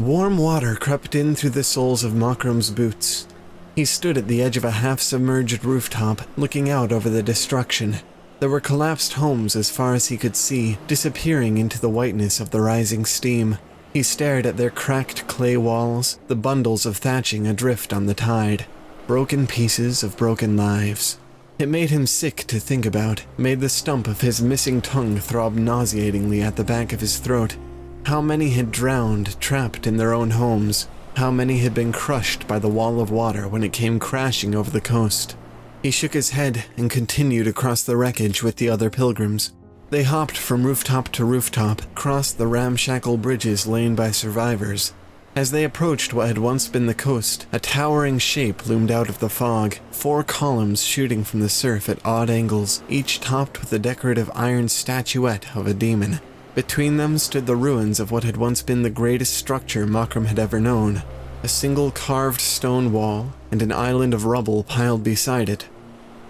Warm water crept in through the soles of Makram's boots. He stood at the edge of a half-submerged rooftop, looking out over the destruction. There were collapsed homes as far as he could see, disappearing into the whiteness of the rising steam. He stared at their cracked clay walls, the bundles of thatching adrift on the tide. Broken pieces of broken lives. It made him sick to think about, made the stump of his missing tongue throb nauseatingly at the back of his throat. How many had drowned, trapped in their own homes? How many had been crushed by the wall of water when it came crashing over the coast? He shook his head and continued across the wreckage with the other pilgrims. They hopped from rooftop to rooftop, crossed the ramshackle bridges laid by survivors. As they approached what had once been the coast, a towering shape loomed out of the fog, 4 columns shooting from the surf at odd angles, each topped with a decorative iron statuette of a demon. Between them stood the ruins of what had once been the greatest structure Makram had ever known, a single carved stone wall and an island of rubble piled beside it.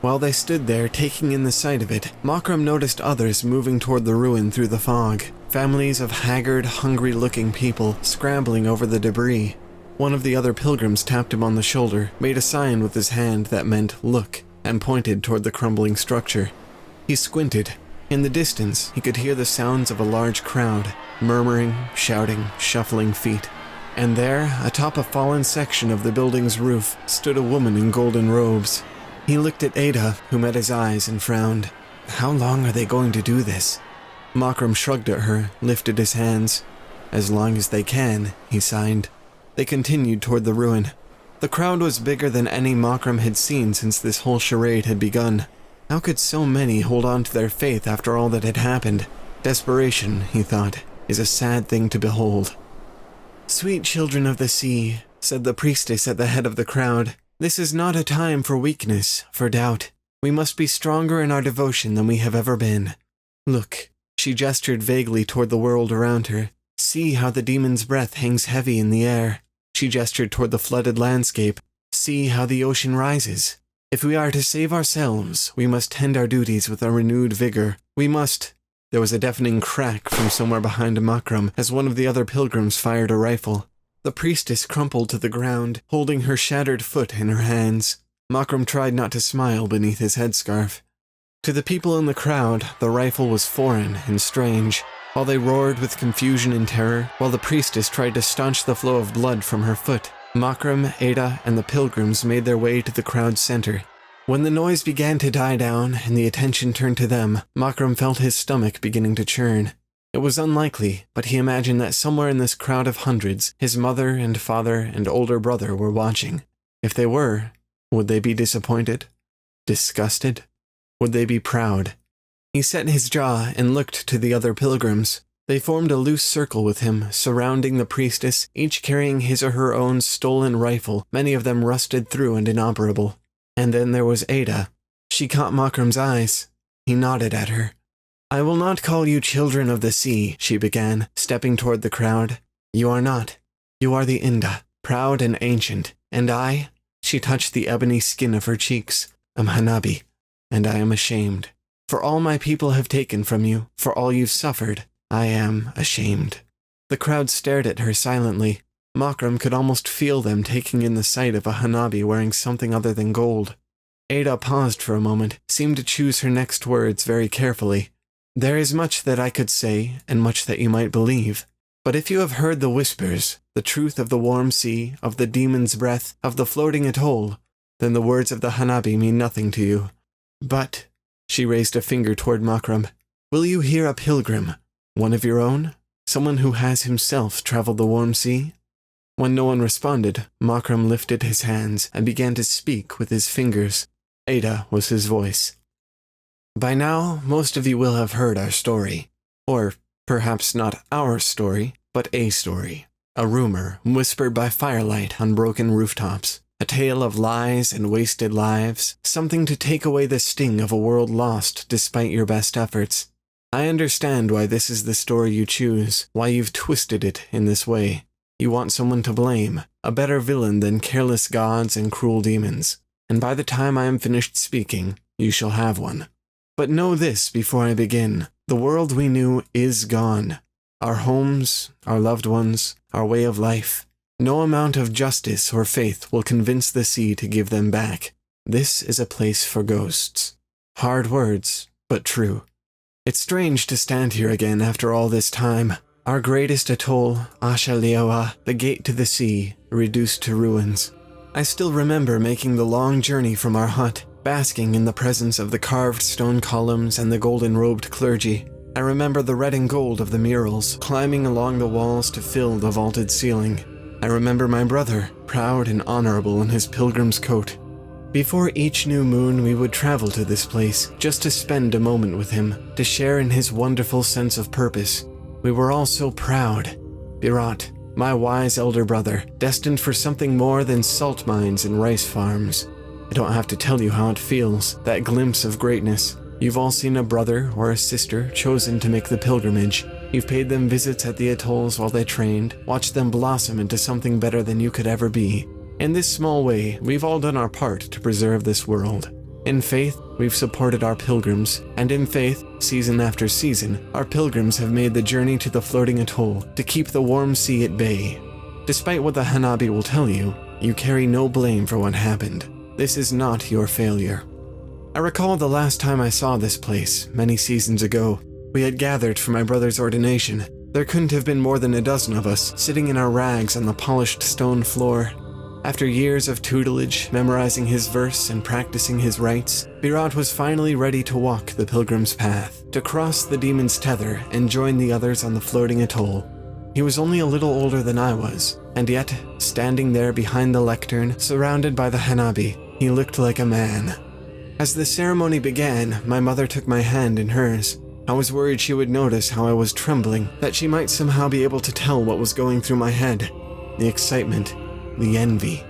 While they stood there taking in the sight of it, Makram noticed others moving toward the ruin through the fog, families of haggard, hungry-looking people scrambling over the debris. One of the other pilgrims tapped him on the shoulder, made a sign with his hand that meant look, and pointed toward the crumbling structure. He squinted. In the distance, he could hear the sounds of a large crowd, murmuring, shouting, shuffling feet. And there, atop a fallen section of the building's roof, stood a woman in golden robes. He looked at Ada, who met his eyes, and frowned. How long are they going to do this? Makram shrugged at her, lifted his hands. As long as they can, he sighed. They continued toward the ruin. The crowd was bigger than any Makram had seen since this whole charade had begun. How could so many hold on to their faith after all that had happened? Desperation, he thought, is a sad thing to behold. "Sweet children of the sea," said the priestess at the head of the crowd, "this is not a time for weakness, for doubt. We must be stronger in our devotion than we have ever been. Look," she gestured vaguely toward the world around her. "See how the demon's breath hangs heavy in the air." She gestured toward the flooded landscape. "See how the ocean rises. If we are to save ourselves, we must tend our duties with a renewed vigor. We must—" There was a deafening crack from somewhere behind Makram as one of the other pilgrims fired a rifle. The priestess crumpled to the ground, holding her shattered foot in her hands. Makram tried not to smile beneath his headscarf. To the people in the crowd, the rifle was foreign and strange. While they roared with confusion and terror, while the priestess tried to staunch the flow of blood from her foot, Makram, Ada, and the pilgrims made their way to the crowd's center. When the noise began to die down and the attention turned to them, Makram felt his stomach beginning to churn. It was unlikely, but he imagined that somewhere in this crowd of hundreds, his mother and father and older brother were watching. If they were, would they be disappointed? Disgusted? Would they be proud? He set his jaw and looked to the other pilgrims. They formed a loose circle with him, surrounding the priestess, each carrying his or her own stolen rifle, many of them rusted through and inoperable. And then there was Ada. She caught Makram's eyes. He nodded at her. "I will not call you children of the sea," she began, stepping toward the crowd. "You are not. You are the Inda, proud and ancient. And I," she touched the ebony skin of her cheeks, "am Hanabi, and I am ashamed. For all my people have taken from you, for all you've suffered, I am ashamed." The crowd stared at her silently. Makram could almost feel them taking in the sight of a Hanabi wearing something other than gold. Ada paused for a moment, seemed to choose her next words very carefully. "There is much that I could say, and much that you might believe. But if you have heard the whispers, the truth of the warm sea, of the demon's breath, of the floating atoll, then the words of the Hanabi mean nothing to you. But," she raised a finger toward Makram, "will you hear a pilgrim, one of your own, someone who has himself traveled the warm sea?" When no one responded, Makram lifted his hands and began to speak with his fingers. Ada was his voice. "By now, most of you will have heard our story. Or perhaps not our story, but a story. A rumor whispered by firelight on broken rooftops. A tale of lies and wasted lives. Something to take away the sting of a world lost despite your best efforts. I understand why this is the story you choose, why you've twisted it in this way. You want someone to blame, a better villain than careless gods and cruel demons. And by the time I am finished speaking, you shall have one. But know this before I begin. The world we knew is gone. Our homes, our loved ones, our way of life. No amount of justice or faith will convince the sea to give them back. This is a place for ghosts. Hard words, but true. It's strange to stand here again after all this time. Our greatest atoll, Ashaleoa, the gate to the sea, reduced to ruins. I still remember making the long journey from our hut, basking in the presence of the carved stone columns and the golden-robed clergy. I remember the red and gold of the murals, climbing along the walls to fill the vaulted ceiling. I remember my brother, proud and honorable in his pilgrim's coat. Before each new moon, we would travel to this place, just to spend a moment with him, to share in his wonderful sense of purpose. We were all so proud. Birat, my wise elder brother, destined for something more than salt mines and rice farms. I don't have to tell you how it feels, that glimpse of greatness. You've all seen a brother or a sister chosen to make the pilgrimage. You've paid them visits at the atolls while they trained, watched them blossom into something better than you could ever be. In this small way, we've all done our part to preserve this world. In faith, we've supported our pilgrims, and in faith, season after season, our pilgrims have made the journey to the floating atoll to keep the warm sea at bay. Despite what the Hanabi will tell you, you carry no blame for what happened. This is not your failure. I recall the last time I saw this place, many seasons ago. We had gathered for my brother's ordination. There couldn't have been more than a dozen of us, sitting in our rags on the polished stone floor. After years of tutelage, memorizing his verse and practicing his rites, Birat was finally ready to walk the pilgrim's path, to cross the demon's tether and join the others on the floating atoll. He was only a little older than I was, and yet, standing there behind the lectern, surrounded by the Hanabi, he looked like a man. As the ceremony began, my mother took my hand in hers. I was worried she would notice how I was trembling, that she might somehow be able to tell what was going through my head. The excitement, the envy.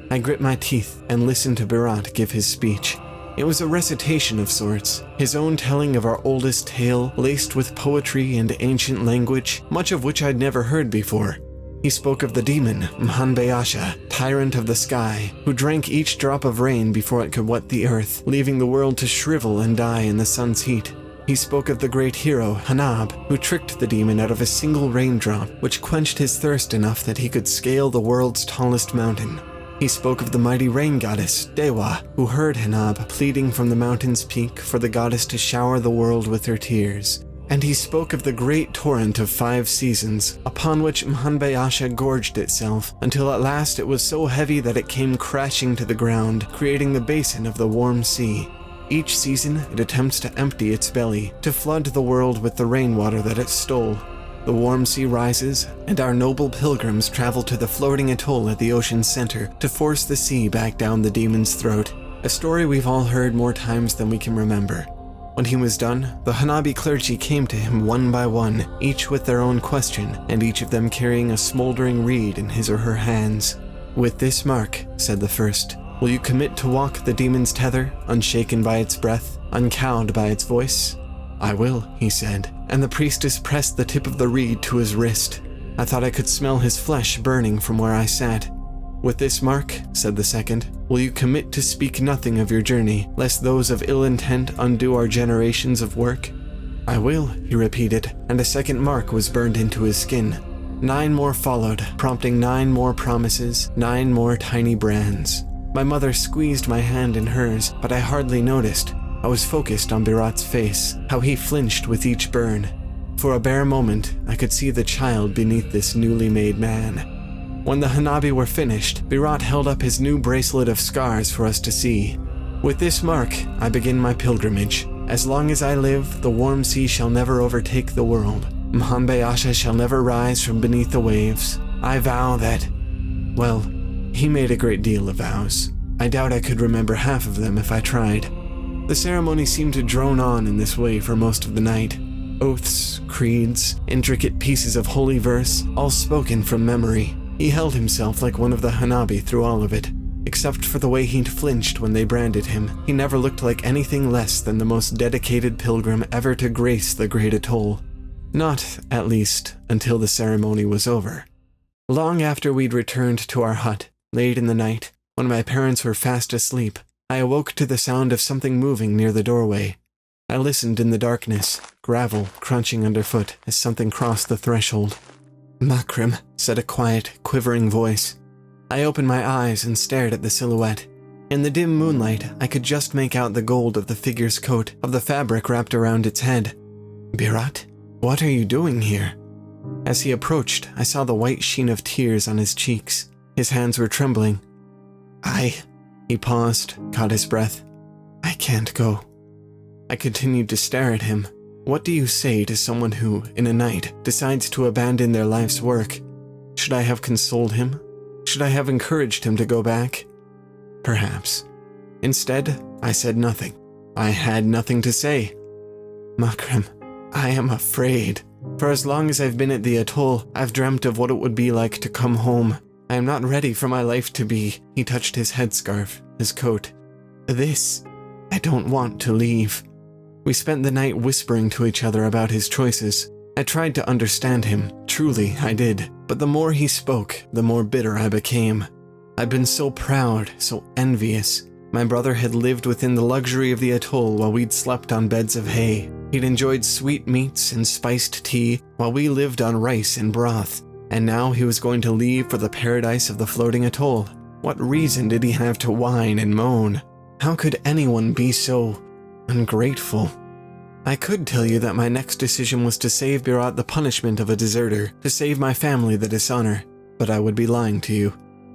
I grit my teeth and listened to Birat give his speech. It was a recitation of sorts, his own telling of our oldest tale, laced with poetry and ancient language, much of which I'd never heard before. He spoke of the demon, Mhanbeasha, tyrant of the sky, who drank each drop of rain before it could wet the earth, leaving the world to shrivel and die in the sun's heat. He spoke of the great hero, Hanab, who tricked the demon out of a single raindrop, which quenched his thirst enough that he could scale the world's tallest mountain. He spoke of the mighty rain goddess, Dewa, who heard Hanab pleading from the mountain's peak for the goddess to shower the world with her tears. And he spoke of the great torrent of 5 seasons, upon which Mhanbeasha gorged itself, until at last it was so heavy that it came crashing to the ground, creating the basin of the warm sea. Each season, it attempts to empty its belly, to flood the world with the rainwater that it stole. The warm sea rises, and our noble pilgrims travel to the floating atoll at the ocean's center to force the sea back down the demon's throat, a story we've all heard more times than we can remember. When he was done, the Hanabi clergy came to him one by one, each with their own question, and each of them carrying a smoldering reed in his or her hands. "With this mark," said the first, "will you commit to walk the demon's tether, unshaken by its breath, uncowed by its voice?" "I will," he said, and the priestess pressed the tip of the reed to his wrist. I thought I could smell his flesh burning from where I sat. "With this mark," said the second, "will you commit to speak nothing of your journey, lest those of ill intent undo our generations of work?" "I will," he repeated, and a second mark was burned into his skin. 9 more followed, prompting 9 more promises, 9 more tiny brands. My mother squeezed my hand in hers, but I hardly noticed. I was focused on Birat's face, how he flinched with each burn. For a bare moment, I could see the child beneath this newly made man. When the Hanabi were finished, Birat held up his new bracelet of scars for us to see. "With this mark, I begin my pilgrimage. As long as I live, the warm sea shall never overtake the world. Mhanbeasha shall never rise from beneath the waves. I vow that..." Well, he made a great deal of vows. I doubt I could remember half of them if I tried. The ceremony seemed to drone on in this way for most of the night. Oaths, creeds, intricate pieces of holy verse, all spoken from memory. He held himself like one of the Hanabi through all of it. Except for the way he'd flinched when they branded him, he never looked like anything less than the most dedicated pilgrim ever to grace the great atoll. Not, at least, until the ceremony was over. Long after we'd returned to our hut, late in the night, when my parents were fast asleep, I awoke to the sound of something moving near the doorway. I listened in the darkness, gravel crunching underfoot as something crossed the threshold. "Makram," said a quiet, quivering voice. I opened my eyes and stared at the silhouette. In the dim moonlight, I could just make out the gold of the figure's coat, of the fabric wrapped around its head. "Birat, what are you doing here?" As he approached, I saw the white sheen of tears on his cheeks. His hands were trembling. He paused, caught his breath. "I can't go." I continued to stare at him. What do you say to someone who, in a night, decides to abandon their life's work? Should I have consoled him? Should I have encouraged him to go back? Perhaps. Instead, I said nothing. I had nothing to say. "Makram, I am afraid. For as long as I've been at the atoll, I've dreamt of what it would be like to come home. I am not ready for my life to be." He touched his headscarf, his coat. I don't want to leave." We spent the night whispering to each other about his choices. I tried to understand him, truly I did, but the more he spoke, the more bitter I became. I'd been so proud, so envious. My brother had lived within the luxury of the atoll while we'd slept on beds of hay. He'd enjoyed sweet meats and spiced tea while we lived on rice and broth. And now he was going to leave for the paradise of the floating atoll. What reason did he have to whine and moan? How could anyone be so ungrateful? I could tell you that my next decision was to save Birat the punishment of a deserter, to save my family the dishonor, but I would be lying to you.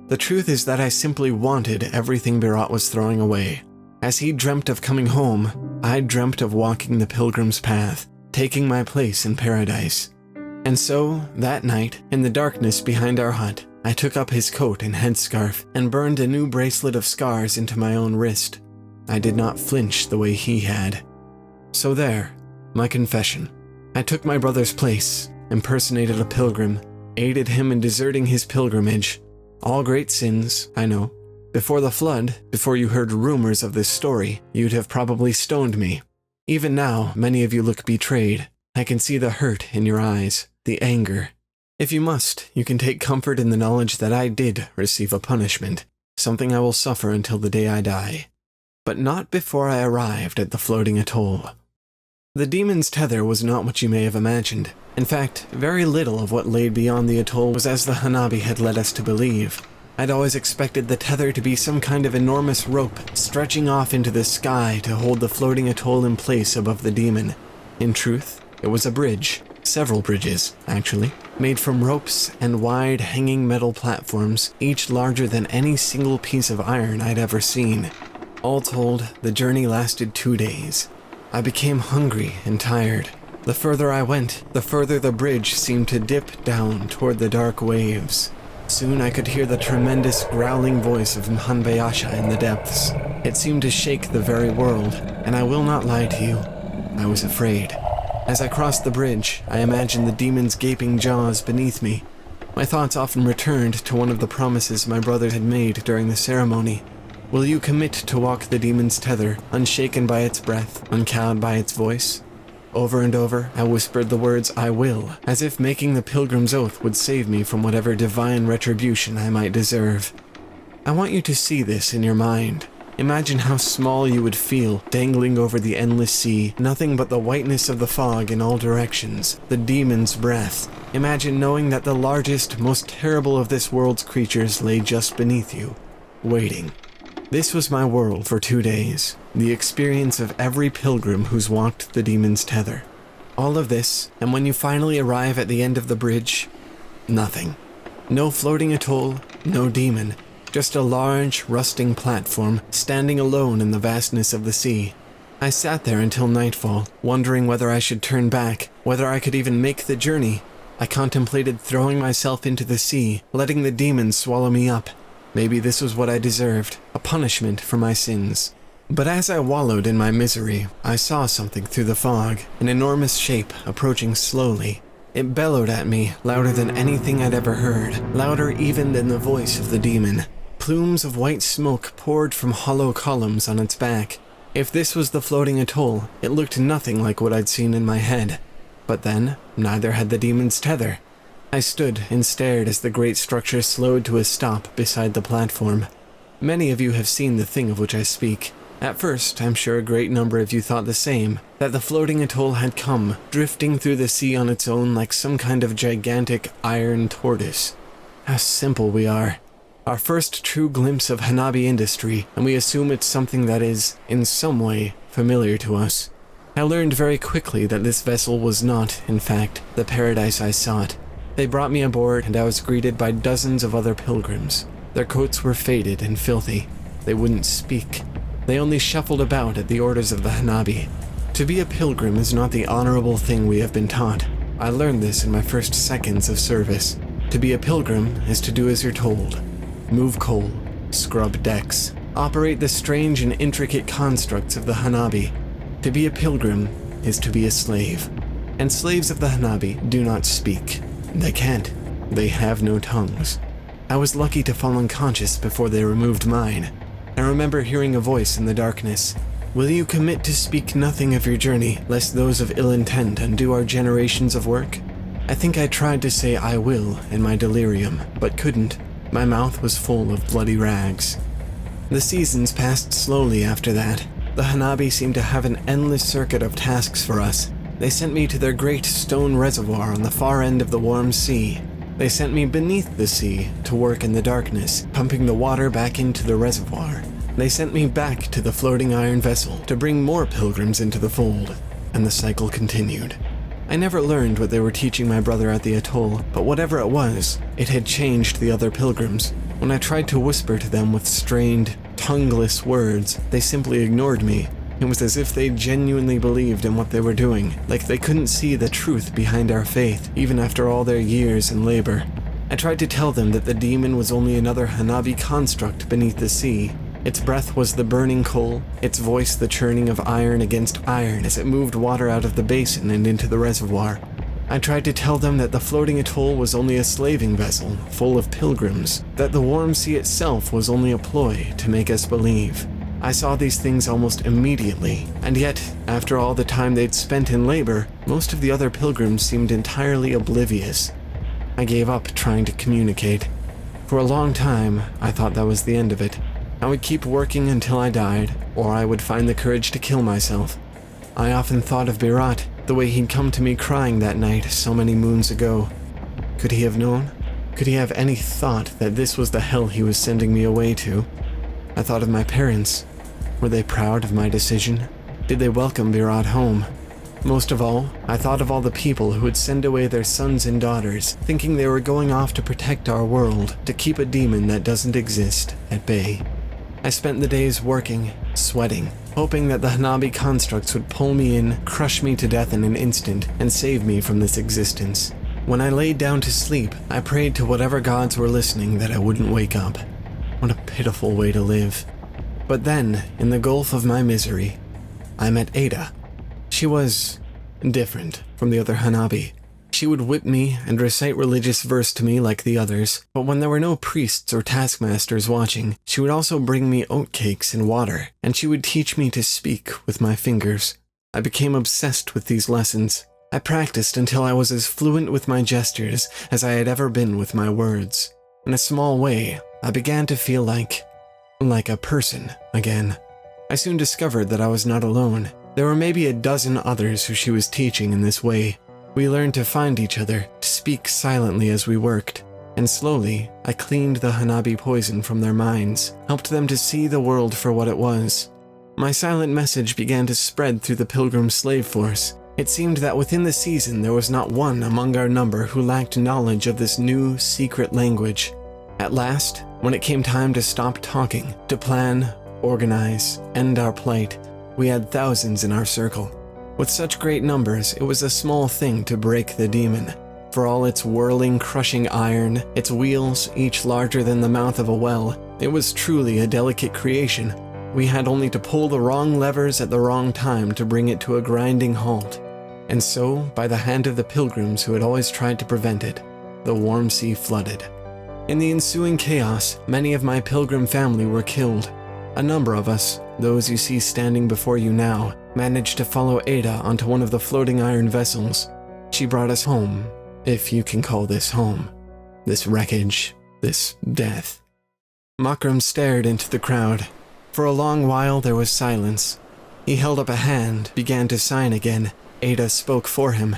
The truth is that I simply wanted everything Birat was throwing away. As he dreamt of coming home, I dreamt of walking the pilgrim's path, taking my place in paradise. And so, that night, in the darkness behind our hut, I took up his coat and headscarf and burned a new bracelet of scars into my own wrist. I did not flinch the way he had. So there, my confession. I took my brother's place, impersonated a pilgrim, aided him in deserting his pilgrimage. All great sins, I know. Before the flood, before you heard rumors of this story, you'd have probably stoned me. Even now, many of you look betrayed. I can see the hurt in your eyes, the anger. If you must, you can take comfort in the knowledge that I did receive a punishment, something I will suffer until the day I die. But not before I arrived at the floating atoll. The demon's tether was not what you may have imagined. In fact, very little of what laid beyond the atoll was as the Hanabi had led us to believe. I'd always expected the tether to be some kind of enormous rope stretching off into the sky to hold the floating atoll in place above the demon. In truth, it was a bridge. Several bridges, actually, made from ropes and wide hanging metal platforms, each larger than any single piece of iron I'd ever seen. All told, the journey lasted 2 days. I became hungry and tired. The further I went, the further the bridge seemed to dip down toward the dark waves. Soon I could hear the tremendous growling voice of Mhanbayasha in the depths. It seemed to shake the very world, and I will not lie to you, I was afraid. As I crossed the bridge, I imagined the demon's gaping jaws beneath me. My thoughts often returned to one of the promises my brother had made during the ceremony. Will you commit to walk the demon's tether, unshaken by its breath, uncowed by its voice? Over and over, I whispered the words, "I will," as if making the pilgrim's oath would save me from whatever divine retribution I might deserve. I want you to see this in your mind. Imagine how small you would feel, dangling over the endless sea, nothing but the whiteness of the fog in all directions, the demon's breath. Imagine knowing that the largest, most terrible of this world's creatures lay just beneath you, waiting. This was my world for 2 days, the experience of every pilgrim who's walked the demon's tether. All of this, and when you finally arrive at the end of the bridge, nothing. No floating atoll, no demon, just a large, rusting platform, standing alone in the vastness of the sea. I sat there until nightfall, wondering whether I should turn back, whether I could even make the journey. I contemplated throwing myself into the sea, letting the demon swallow me up. Maybe this was what I deserved, a punishment for my sins. But as I wallowed in my misery, I saw something through the fog, an enormous shape approaching slowly. It bellowed at me, louder than anything I'd ever heard, louder even than the voice of the demon. Plumes of white smoke poured from hollow columns on its back. If this was the floating atoll, it looked nothing like what I'd seen in my head. But then, neither had the demon's tether. I stood and stared as the great structure slowed to a stop beside the platform. Many of you have seen the thing of which I speak. At first, I'm sure a great number of you thought the same, that the floating atoll had come, drifting through the sea on its own like some kind of gigantic iron tortoise. How simple we are. Our first true glimpse of Hanabi industry, and we assume it's something that is, in some way, familiar to us. I learned very quickly that this vessel was not, in fact, the paradise I sought. They brought me aboard, and I was greeted by dozens of other pilgrims. Their coats were faded and filthy. They wouldn't speak. They only shuffled about at the orders of the Hanabi. To be a pilgrim is not the honorable thing we have been taught. I learned this in my first seconds of service. To be a pilgrim is to do as you're told. Move coal, scrub decks, operate the strange and intricate constructs of the Hanabi. To be a pilgrim is to be a slave. And slaves of the Hanabi do not speak. They can't. They have no tongues. I was lucky to fall unconscious before they removed mine. I remember hearing a voice in the darkness. Will you commit to speak nothing of your journey, lest those of ill intent undo our generations of work? I think I tried to say I will in my delirium, but couldn't. My mouth was full of bloody rags. The seasons passed slowly after that. The Hanabi seemed to have an endless circuit of tasks for us. They sent me to their great stone reservoir on the far end of the warm sea. They sent me beneath the sea to work in the darkness, pumping the water back into the reservoir. They sent me back to the floating iron vessel to bring more pilgrims into the fold, and the cycle continued. I never learned what they were teaching my brother at the atoll, but whatever it was, it had changed the other pilgrims. When I tried to whisper to them with strained, tongueless words, they simply ignored me. It was as if they genuinely believed in what they were doing, like they couldn't see the truth behind our faith, even after all their years and labor. I tried to tell them that the demon was only another Hanabi construct beneath the sea. Its breath was the burning coal, its voice the churning of iron against iron as it moved water out of the basin and into the reservoir. I tried to tell them that the floating atoll was only a slaving vessel, full of pilgrims, that the warm sea itself was only a ploy to make us believe. I saw these things almost immediately, and yet, after all the time they'd spent in labor, most of the other pilgrims seemed entirely oblivious. I gave up trying to communicate. For a long time, I thought that was the end of it. I would keep working until I died, or I would find the courage to kill myself. I often thought of Birat, the way he'd come to me crying that night so many moons ago. Could he have known? Could he have any thought that this was the hell he was sending me away to? I thought of my parents. Were they proud of my decision? Did they welcome Birat home? Most of all, I thought of all the people who would send away their sons and daughters, thinking they were going off to protect our world, to keep a demon that doesn't exist at bay. I spent the days working, sweating, hoping that the Hanabi constructs would pull me in, crush me to death in an instant, and save me from this existence. When I laid down to sleep, I prayed to whatever gods were listening that I wouldn't wake up. What a pitiful way to live. But then, in the gulf of my misery, I met Ada. She was different from the other Hanabi. She would whip me and recite religious verse to me like the others, but when there were no priests or taskmasters watching, she would also bring me oatcakes and water, and she would teach me to speak with my fingers. I became obsessed with these lessons. I practiced until I was as fluent with my gestures as I had ever been with my words. In a small way, I began to feel like a person again. I soon discovered that I was not alone. There were maybe a dozen others who she was teaching in this way. We learned to find each other, to speak silently as we worked, and slowly I cleaned the Hanabi poison from their minds, helped them to see the world for what it was. My silent message began to spread through the pilgrim slave force. It seemed that within the season there was not one among our number who lacked knowledge of this new, secret language. At last, when it came time to stop talking, to plan, organize, end our plight, we had thousands in our circle. With such great numbers, it was a small thing to break the demon. For all its whirling, crushing iron, its wheels each larger than the mouth of a well, it was truly a delicate creation. We had only to pull the wrong levers at the wrong time to bring it to a grinding halt. And so, by the hand of the pilgrims who had always tried to prevent it, the warm sea flooded. In the ensuing chaos, many of my pilgrim family were killed. A number of us, those you see standing before you now, managed to follow Ada onto one of the floating iron vessels. She brought us home, if you can call this home. This wreckage, this death. Makram stared into the crowd. For a long while there was silence. He held up a hand, began to sign again. Ada spoke for him.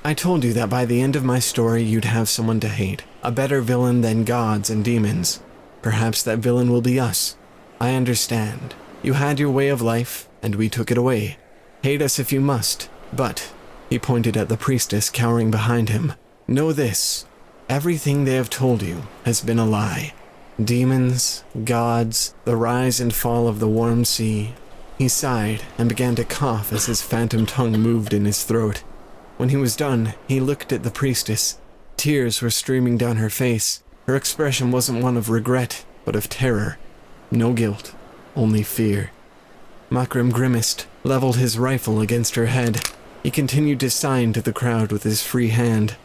I told you that by the end of my story you'd have someone to hate, a better villain than gods and demons. Perhaps that villain will be us. I understand. You had your way of life, and we took it away. Hate us if you must, but, he pointed at the priestess cowering behind him, know this, everything they have told you has been a lie. Demons, gods, the rise and fall of the warm sea. He sighed and began to cough as his phantom tongue moved in his throat. When he was done, he looked at the priestess. Tears were streaming down her face. Her expression wasn't one of regret, but of terror. No guilt, only fear. Macram grimaced, leveled his rifle against her head. He continued to sign to the crowd with his free hand.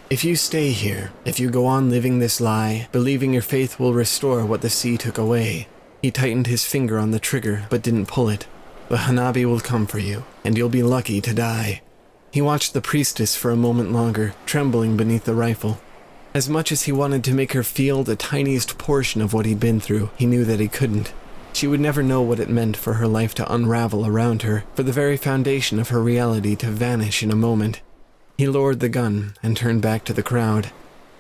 If you stay here, if you go on living this lie, believing your faith will restore what the sea took away. He tightened his finger on the trigger, but didn't pull it. The Hanabi will come for you, and you'll be lucky to die. He watched the priestess for a moment longer, trembling beneath the rifle. As much as he wanted to make her feel the tiniest portion of what he'd been through, he knew that he couldn't. She would never know what it meant for her life to unravel around her, for the very foundation of her reality to vanish in a moment. He lowered the gun and turned back to the crowd.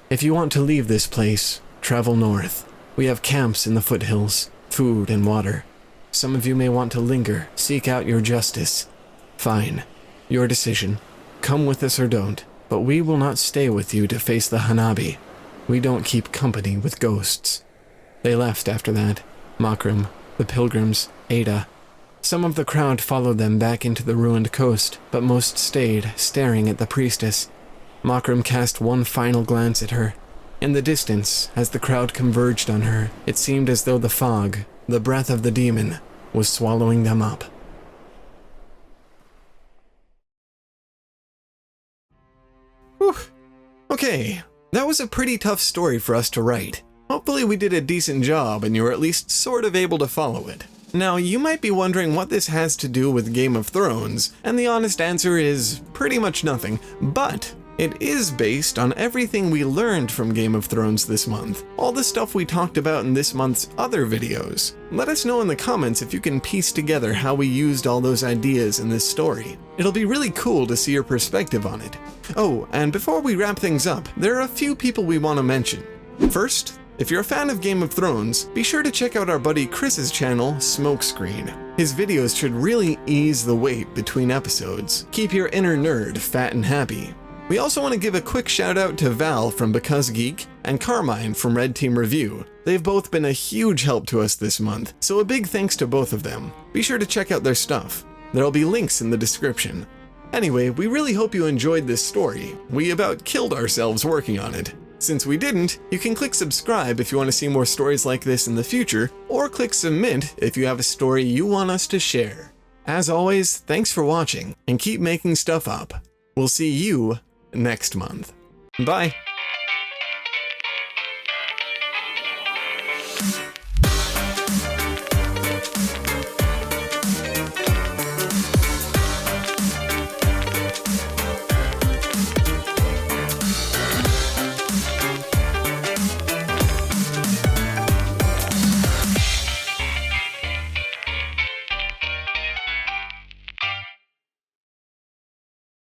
If you want to leave this place, travel north. We have camps in the foothills, food and water. Some of you may want to linger, seek out your justice. Fine. Your decision. Come with us or don't, but we will not stay with you to face the Hanabi. We don't keep company with ghosts. They left after that. Macram, the pilgrims, Ada. Some of the crowd followed them back into the ruined coast, but most stayed, staring at the priestess. Macram cast one final glance at her. In the distance, as the crowd converged on her, it seemed as though the fog, the breath of the demon, was swallowing them up. Whew. Okay, that was a pretty tough story for us to write. Hopefully we did a decent job and you were at least sort of able to follow it. Now, you might be wondering what this has to do with Game of Thrones, and the honest answer is pretty much nothing, but it is based on everything we learned from Game of Thrones this month, all the stuff we talked about in this month's other videos. Let us know in the comments if you can piece together how we used all those ideas in this story. It'll be really cool to see your perspective on it. Oh, and before we wrap things up, there are a few people we want to mention. First, if you're a fan of Game of Thrones, be sure to check out our buddy Chris's channel, Smokescreen. His videos should really ease the wait between episodes, keep your inner nerd fat and happy. We also want to give a quick shout out to Val from Because Geek and Carmine from Red Team Review. They've both been a huge help to us this month, so a big thanks to both of them. Be sure to check out their stuff. There'll be links in the description. Anyway, we really hope you enjoyed this story. We about killed ourselves working on it. Since we didn't, you can click subscribe if you want to see more stories like this in the future, or click submit if you have a story you want us to share. As always, thanks for watching, and keep making stuff up. We'll see you next month. Bye!